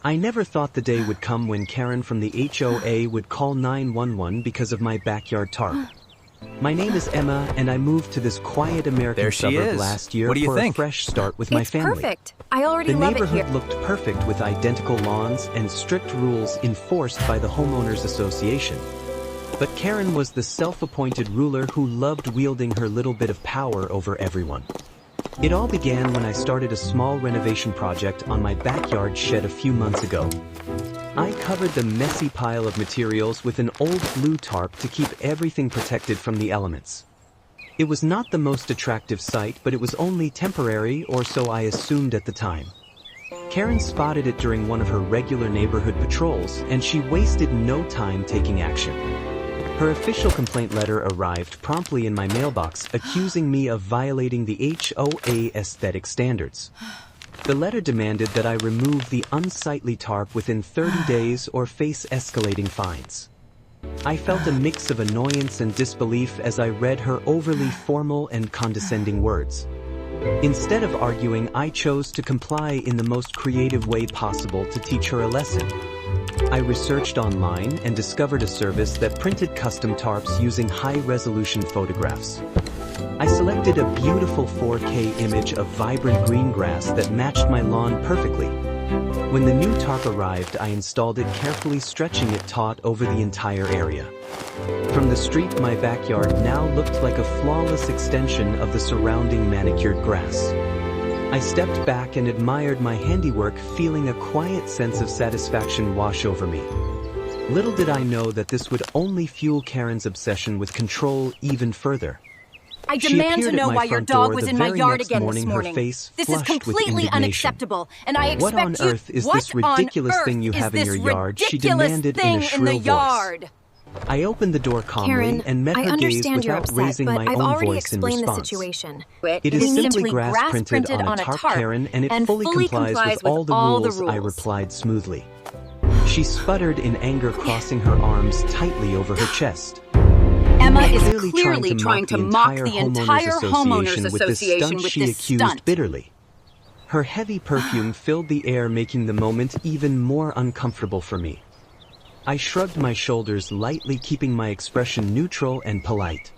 I never thought the day would come when Karen from the HOA would call 911 because of my backyard tarp. My name is Emma, and I moved to this quiet American suburb last year for a fresh start with my family. It's perfect. I already love it here. The neighborhood looked perfect with identical lawns and strict rules enforced by the homeowners association. But Karen was the self-appointed ruler who loved wielding her little bit of power over everyone. It all began when I started a small renovation project on my backyard shed a few months ago. I covered the messy pile of materials with an old blue tarp to keep everything protected from the elements. It was not the most attractive sight, but it was only temporary, or so I assumed at the time. Karen spotted it during one of her regular neighborhood patrols, and she wasted no time taking action. Her official complaint letter arrived promptly in my mailbox, accusing me of violating the HOA aesthetic standards. The letter demanded that I remove the unsightly tarp within 30 days or face escalating fines. I felt a mix of annoyance and disbelief as I read her overly formal and condescending words. Instead of arguing, I chose to comply in the most creative way possible to teach her a lesson. I researched online and discovered a service that printed custom tarps using high-resolution photographs. I selected a beautiful 4K image of vibrant green grass that matched my lawn perfectly. When the new tarp arrived, I installed it carefully, stretching it taut over the entire area. From the street, my backyard now looked like a flawless extension of the surrounding manicured grass. I stepped back and admired my handiwork, feeling a quiet sense of satisfaction wash over me. Little did I know that this would only fuel Karen's obsession with control even further. I demand to know why your dog was in my yard again this morning. This is completely unacceptable, and I expect you— What on earth is this ridiculous thing you have in your yard? She demanded in a shrill voice. I opened the door calmly and met her gaze without raising my own voice in response. It is simply grass printed on a tarp, Karen, and it fully complies with all the rules, I replied smoothly. She sputtered in anger, crossing her arms tightly over her chest. Emma is clearly trying to mock the entire homeowners association with this stunt. Bitterly. Her heavy perfume filled the air, making the moment even more uncomfortable for me. I shrugged my shoulders lightly, keeping my expression neutral and polite.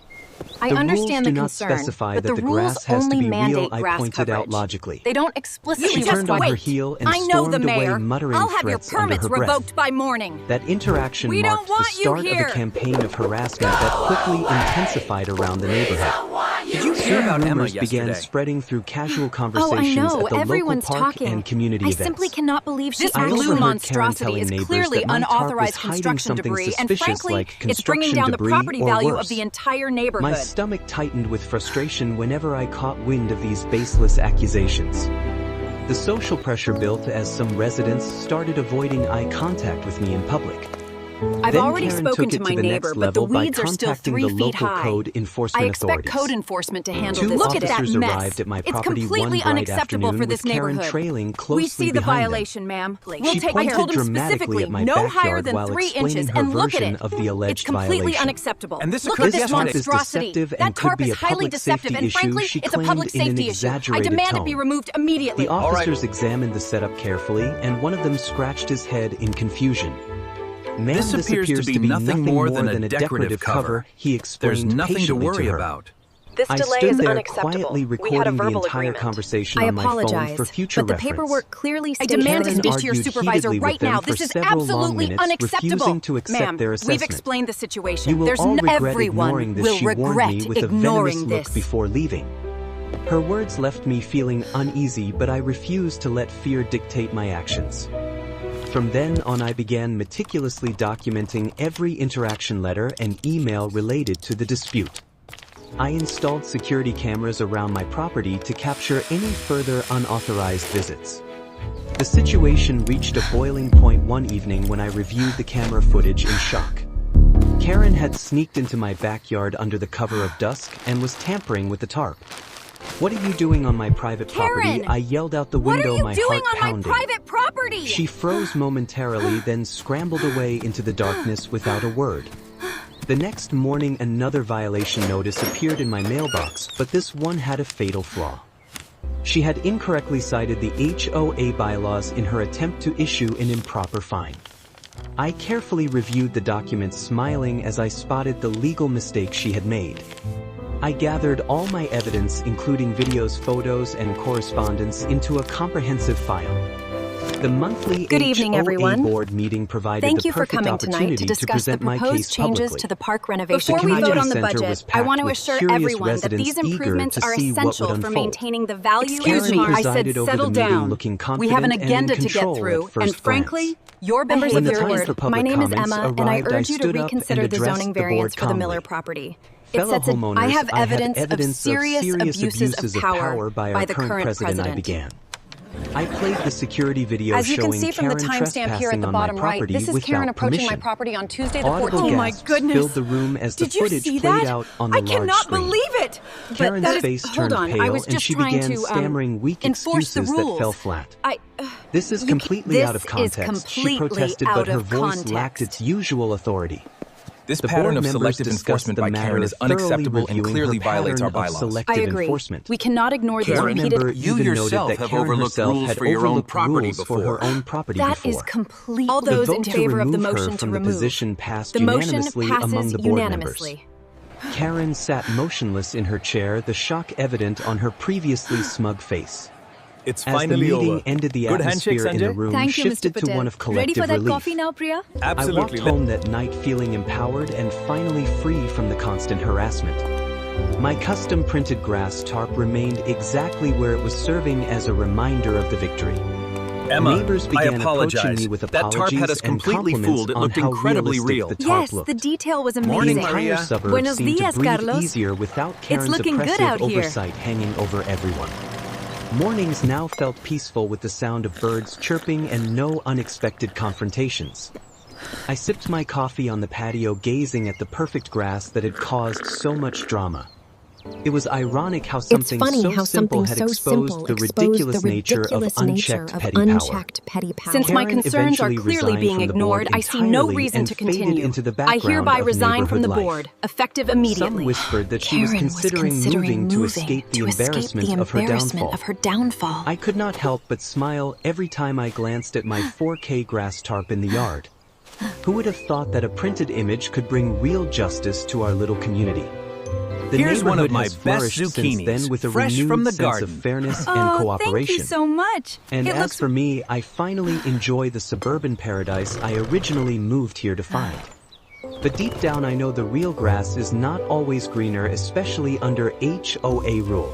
I understand the concern, specify but that the the rules grass has to only be mandate real, grass I pointed coverage. out logically. They don't explicitly— She turned on her heel and I know the stormed away, mayor. muttering I'll have your threats under permits her breath. revoked by morning. That interaction We marked don't the want you start of here. a campaign of harassment that quickly intensified around the neighborhood. Did you hear about Emma Rumors began yesterday? spreading through casual Oh, I conversations know. at the Everyone's local park talking. and community I events. simply cannot believe I this blue overheard Karen monstrosity telling is neighbors clearly that my tarp was unauthorized hiding construction something debris, and suspicious, frankly, like it's bringing construction down the debris property or value worse. of the entire neighborhood. My stomach tightened with frustration whenever I caught wind of these baseless accusations. The social pressure built as some residents started avoiding eye contact with me in public. I've Then already Karen spoken took to it my to the neighbor, next but the level by weeds are still contacting 3 the feet local high. code enforcement I expect authorities. code enforcement to handle Two this. Look at that officers mess. arrived at my It's property completely one bright unacceptable afternoon for this with Karen neighborhood. trailing closely We see the behind them. violation, ma'am. She We'll take care. I pointed told him dramatically specifically at my no higher backyard than while 3 explaining inches, her and look at version it. of the alleged It's completely violation. unacceptable. And this Look occurred at this yesterday. This tarp is monstrosity. deceptive and That tarp could be is a highly public deceptive, safety and frankly, issue, she it's a public claimed in an safety issue. I exaggerated demand it tone. be removed immediately. The officers examined the setup carefully, and one of them scratched his head in confusion. Ma'am, This appears to be nothing more than a decorative cover. He explained There's nothing to patiently worry her. about. This I delay stood is there unacceptable. quietly We had a recording the verbal entire agreement. conversation I on my phone apologize, for future but the reference. paperwork clearly I states— demand to Karen speak to your argued supervisor heatedly right with them now. for This is several long absolutely minutes, unacceptable. refusing to accept Ma'am, their we've assessment. explained the situation. You will There's all regret everyone ignoring this, will she warned regret me with a venomous ignoring look this. before leaving. Her words left me feeling uneasy, but I refused to let fear dictate my actions. From then on, I began meticulously documenting every interaction letter and email related to the dispute. I installed security cameras around my property to capture any further unauthorized visits. The situation reached a boiling point one evening when I reviewed the camera footage in shock. Karen had sneaked into my backyard under the cover of dusk and was tampering with the tarp. "What are you doing on my private property?" Karen! I yelled out the What window, are you my doing heart on my pounding. private property? She froze momentarily, then scrambled away into the darkness without a word. The next morning, another violation notice appeared in my mailbox, but this one had a fatal flaw. She had incorrectly cited the HOA bylaws in her attempt to issue an improper fine. I carefully reviewed the documents, smiling as I spotted the legal mistake she had made. I gathered all my evidence, including videos, photos, and correspondence, into a comprehensive file. The monthly HOA board meeting provided Thank the you for perfect coming tonight opportunity to to discuss the present my proposed case changes publicly. to the park renovation. Before we vote on the budget, I want to assure everyone that these improvements are essential for maintaining the value. Excuse me, I said settle down. We have an agenda to get through, and frankly, your members of your board. My name is Emma, and I urge you to reconsider the zoning variance for the Miller property. It sets I have evidence of serious abuses of power by the current president. I played the security video As you can showing see from the Karen timestamp here at the trespassing bottom on my right, property this is without Karen approaching my permission. property on Tuesday the Audible 14th. gasps Oh my goodness! filled the room as the Did you footage see played that? out on the I large cannot screen. believe it! But Karen's that is, face hold turned on, pale I was and just she trying began to stammering weak enforce the excuses rules. that fell flat. This is this completely out of is context, she completely protested, out but her of voice context. lacked its usual authority. This The pattern board of members selective discussed enforcement the by matter, Karen is thoroughly unacceptable and reviewing clearly her violates our pattern of bylaws. selective I agree. enforcement. We cannot ignore this One repeated. member You even yourself noted that have Karen overlooked herself rules had for your own overlooked property rules before. for her own property That before. is complete. All The those vote in to favor of the remove her motion to from the remove. position passed The motion unanimously among passes the board unanimously. members. Karen sat motionless in her chair, the shock evident on her previously smug face. It's As the finally meeting over. ended, the Good atmosphere handshake, in the Sanjay? room Thank you, shifted Mr. to Patel. one of Ready collective for that relief. coffee now, Priya? I walked Absolutely. home that night feeling empowered and finally free from the constant harassment. My custom printed grass tarp remained exactly where it was, serving as a reminder of the victory. Emma, Neighbors I began approaching apologize. me with That tarp apologies had us and completely compliments fooled. It on looked how incredibly realistic real. the tarp Yes, looked. the detail was Morning, amazing. Maria. Entire suburb Buenos seemed dias, to breathe Carlos. easier without Karen's looking good oppressive out here. oversight hanging over everyone. Mornings now felt peaceful with the sound of birds chirping and no unexpected confrontations. I sipped my coffee on the patio, gazing at the perfect grass that had caused so much drama. It was ironic how something so simple had exposed the ridiculous nature of unchecked petty power. Since my Karen concerns are eventually clearly resigned being from the board ignored, I see no entirely reason and to faded continue. into the I background hereby of resign from the neighborhood board, life. effective immediately. Some whispered that she was Karen considering moving to escape the embarrassment of her downfall. I could not help but smile every time I glanced at my 4K grass tarp in the yard. Who would have thought that a printed image could bring real justice to our little community? The Here's one of neighborhood my has best flourished zucchinis, since then with a fresh renewed from the sense garden. of fairness and Oh, cooperation. thank you so much. And It as looks for me, I finally enjoy the suburban paradise I originally moved here to find. But deep down I know the real grass is not always greener, especially under HOA rule.